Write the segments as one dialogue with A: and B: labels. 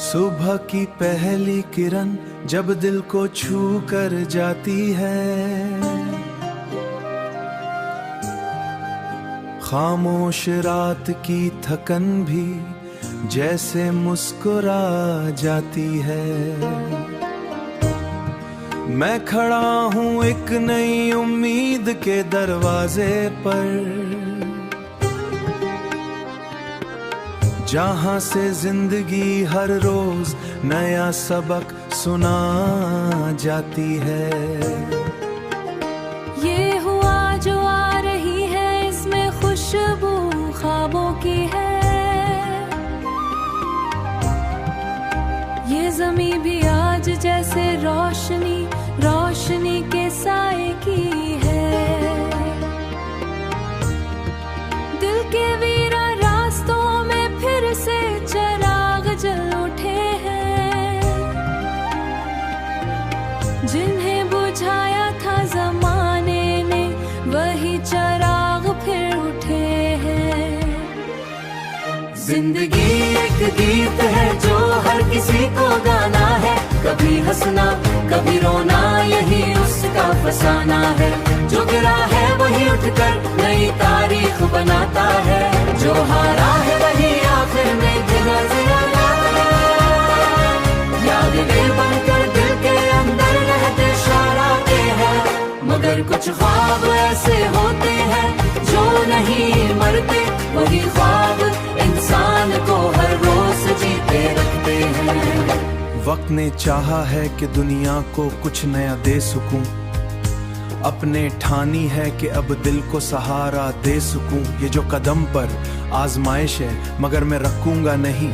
A: सुबह की पहली किरण जब दिल को छू कर जाती है, खामोश रात की थकन भी जैसे मुस्कुरा जाती है। मैं खड़ा हूँ एक नई उम्मीद के दरवाजे पर, जहाँ से जिंदगी हर रोज नया सबक सुना जाती है।
B: ये हुआ जो आ रही है, इसमें खुशबू ख्वाबों की है। ये ज़मी भी आज जैसे रोशनी रोशनी के साए की है। दिल के वीरा रास्तों में फिर से चिराग जल उठे हैं, जिन्हें बुझाया था जमाने ने वही चिराग फिर उठे हैं।
C: जिंदगी एक गीत है जो हर किसी को गाना है, कभी हंसना कभी रोना यही उसका फसाना है। जो गिरा है वही उठकर नई तारीख बनाता है, जो हारा है वही आखिर में जगह जिलाता है। यादें बनकर दिल के अंदर रहते शरारते हैं, मगर कुछ ख्वाब ऐसे होते हैं जो नहीं मरते। वही ख्वाब इंसान को हर रोज जीते रखते हैं।
A: वक्त ने चाहा है कि दुनिया को कुछ नया दे सकूं, अपने ठानी है कि अब दिल को सहारा दे सकूं। ये जो कदम पर आजमाइश है मगर मैं रखूंगा नहीं,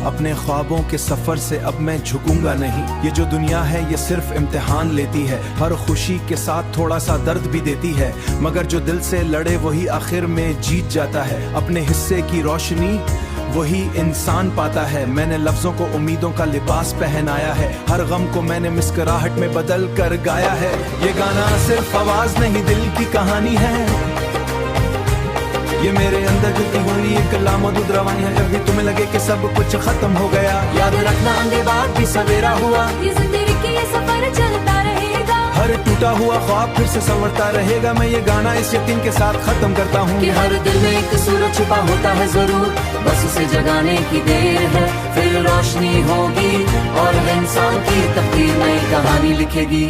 A: अपने ख्वाबों के सफर से अब मैं झुकूंगा नहीं। ये जो दुनिया है ये सिर्फ इम्तिहान लेती है, हर खुशी के साथ थोड़ा सा दर्द भी देती है, मगर जो दिल से लड़े वही आखिर में जीत जाता है। अपने हिस्से की रोशनी वही इंसान पाता है। मैंने लफ्जों को उम्मीदों का लिबास पहनाया है, हर गम को मैंने मुस्कुराहट में बदल कर गाया है। ये गाना सिर्फ आवाज नहीं दिल की कहानी है, ये मेरे अंदर जुटी हुई एक लामहदूद रवानी है। जब भी तुम्हें लगे कि सब कुछ खत्म हो गया,
C: याद रखना आगे बाद भी सवेरा हुआ।
B: ये जिंदगी की ये सफर चलता रहेगा,
A: हर टूटा हुआ ख्वाब फिर से संवरता रहेगा। मैं ये गाना इस यकीन के साथ खत्म करता हूँ
C: कि हर दिल में एक सूरज छुपा होता है जरूर, बस उसे जगाने की देर है। फिर रोशनी होगी और इंसान की तकदीर नई कहानी लिखेगी।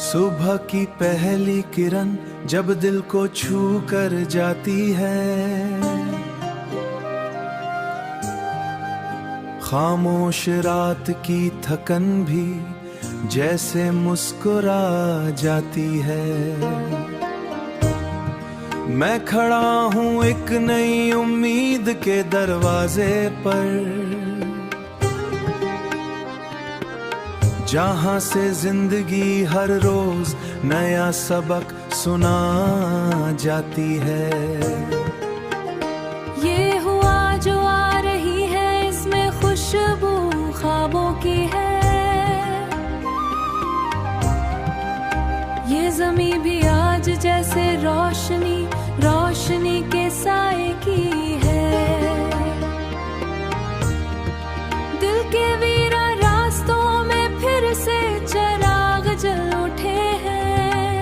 A: सुबह की पहली किरण जब दिल को छू कर जाती है, खामोश रात की थकन भी जैसे मुस्कुरा जाती है। मैं खड़ा हूँ एक नई उम्मीद के दरवाजे पर, जहाँ से जिंदगी हर रोज नया सबक सुना जाती है।
B: ये हुआ जो आ रही है, इसमें खुशबू ख्वाबों की है। ये ज़मी भी आज जैसे रोशनी रोशनी के साए की है। दिल के वीरा रास्तों में फिर से चिराग जल उठे हैं,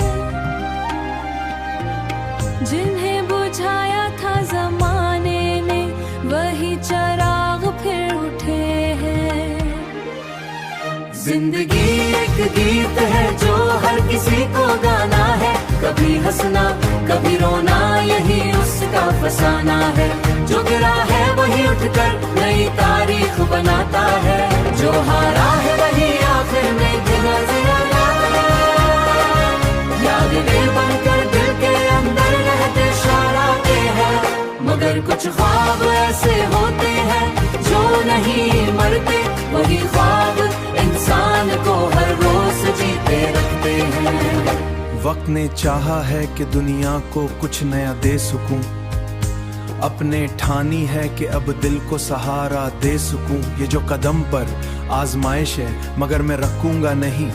B: जिन्हें बुझाया था जमाने ने वही चिराग फिर उठे हैं।
C: जिंदगी एक गीत है जो हर किसी को गाना है, कभी हंसना कभी रोना यही उसका फसाना है। जो गिरा है वही उठकर नई तारीख बनाता है, जो हारा है वही आखिर में जगह जिलाता है। यादें बनकर दिल के अंदर रहते शरारते हैं, मगर कुछ ख्वाब ऐसे होते हैं जो नहीं मरते। वही ख्वाब इंसान को हर रोज जीते रखते हैं।
A: वक्त ने चाहा है कि दुनिया को कुछ नया दे सकूं, अपने ठानी है कि अब दिल को सहारा दे सकूं। ये जो कदम पर आजमाइश है मगर मैं रखूंगा नहीं,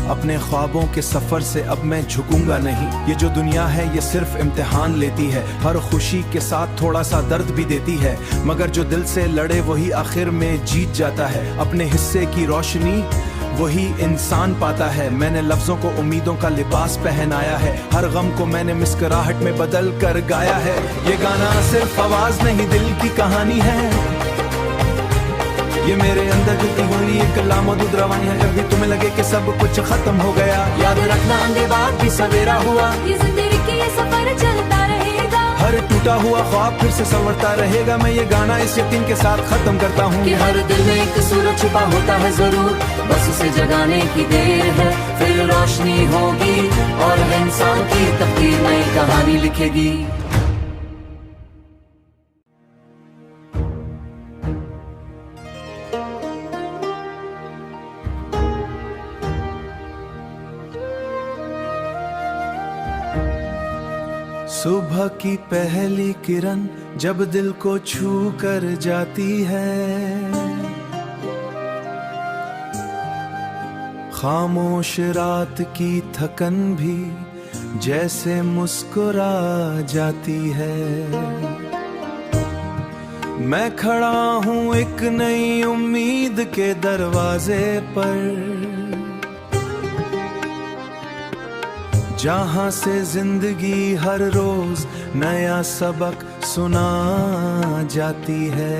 A: अपने ख्वाबों के सफर से अब मैं झुकूंगा नहीं। ये जो दुनिया है ये सिर्फ इम्तिहान लेती है, हर खुशी के साथ थोड़ा सा दर्द भी देती है, मगर जो दिल से लड़े वही आखिर में जीत जाता है। अपने हिस्से की रोशनी वही इंसान पाता है। मैंने लफ्जों को उम्मीदों का लिबास पहनाया है, हर गम को मैंने मुस्कुराहट में बदल कर गाया है। ये गाना सिर्फ आवाज नहीं दिल की कहानी है, ये मेरे अंदर जुटी हुई एक लामहदूद रवानी है। जब भी तुम्हें लगे कि सब कुछ खत्म हो गया,
C: याद रखना अंधे बाद भी सवेरा हुआ।
B: ये जिंदगी की ये सफर चलता रहेगा,
A: हर टूटा हुआ ख्वाब फिर से संवरता रहेगा। मैं ये गाना इस यकीन के साथ खत्म करता हूँ
C: कि हर दिल में एक सूरज छुपा होता है जरूर, बस उसे जगाने की देर है, फिर रोशनी होगी और इंसान की तकदीर नई कहानी लिखेगी।
A: सुबह की पहली किरण जब दिल को छू कर जाती है, खामोश रात की थकन भी जैसे मुस्कुरा जाती है। मैं खड़ा हूँ एक नई उम्मीद के दरवाजे पर, जहाँ से जिंदगी हर रोज नया सबक सुना जाती है।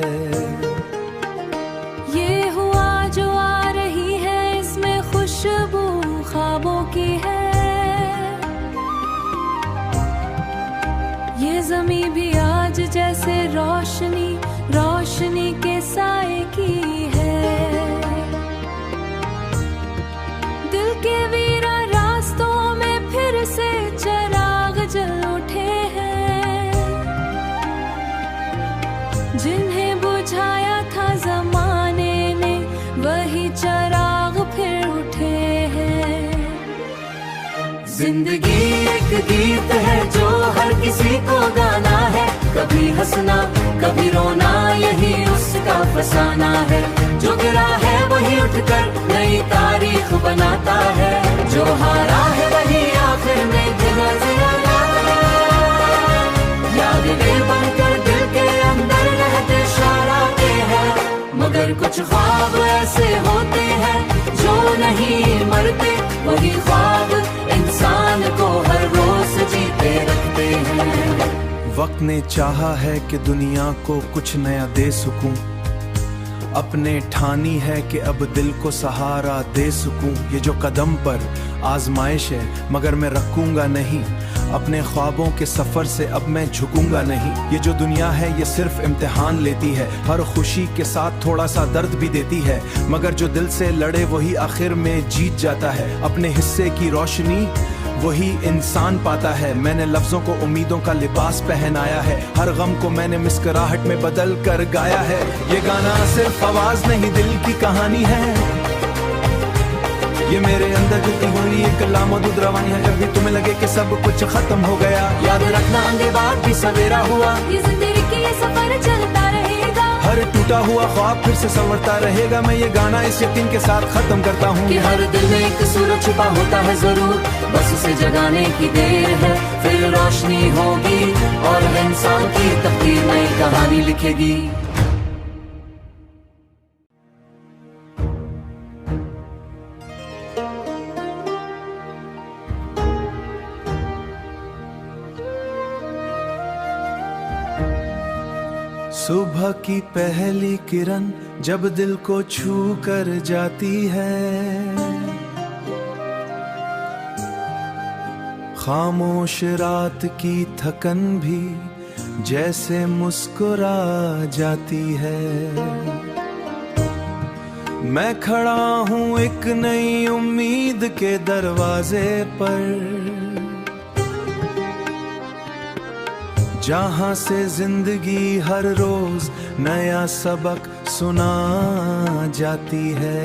B: ये हुआ जो आ रही है इसमें खुशबू ख्वाबों की है। ये जमी भी आज जैसे रोशनी रोशनी के साए की है। दिल के वीरा रास्तों में फिर से चिराग जल उठे हैं, जिन्हें बुझाया था जमाने ने वही चिराग फिर उठे हैं।
C: जिंदगी एक गीत है जो हर किसी को गाना है, कभी हंसना कभी रोना यही उसका फसाना है। जो गिरा है वही उठकर नई तारीख बनाता है, जो हारा है वही आखिर में जगह जिलाता है। यादें बनकर दिल के अंदर रहते शरारते हैं, मगर कुछ ख्वाब ऐसे होते हैं जो नहीं मरते, वही ख्वाब इंसान को हर रोज जीते रखते हैं।
A: वक्त ने चाहा है कि दुनिया को कुछ नया दे सकूं, अपने ठानी है कि अब दिल को सहारा दे सकूं। ये जो कदम पर आजमाइश है मगर मैं रखूंगा नहीं, अपने ख्वाबों के सफर से अब मैं झुकूंगा नहीं। ये जो दुनिया है ये सिर्फ इम्तिहान लेती है, हर खुशी के साथ थोड़ा सा दर्द भी देती है, मगर जो दिल से लड़े वही आखिर में जीत जाता है। अपने हिस्से की रोशनी वही इंसान पाता है। मैंने लफ्जों को उम्मीदों का लिबास पहनाया है, हर गम को मैंने मुस्कुराहट में बदल कर गाया है। ये गाना सिर्फ आवाज नहीं दिल की कहानी है, ये मेरे अंदर जुटी हुई एक लामहदूद रवानी है। जब भी तुम्हें लगे कि सब कुछ खत्म हो गया,
C: याद रखना अंधे बाद भी सवेरा हुआ।
B: ये जिंदगी की ये सफर चलता रहेगा,
A: हर टूटा हुआ ख्वाब फिर से संवरता रहेगा। मैं ये गाना इस यकीन के साथ खत्म करता हूँ
C: कि हर दिल में एक सूरज छुपा होता है जरूर, बस उसे जगाने की देर है, फिर रोशनी होगी और इंसान की तकदीर नई कहानी लिखेगी।
A: सुबह की पहली किरण जब दिल को छू कर जाती है, खामोश रात की थकन भी जैसे मुस्कुरा जाती है। मैं खड़ा हूँ एक नई उम्मीद के दरवाजे पर, जहाँ से जिंदगी हर रोज नया सबक सुना जाती है।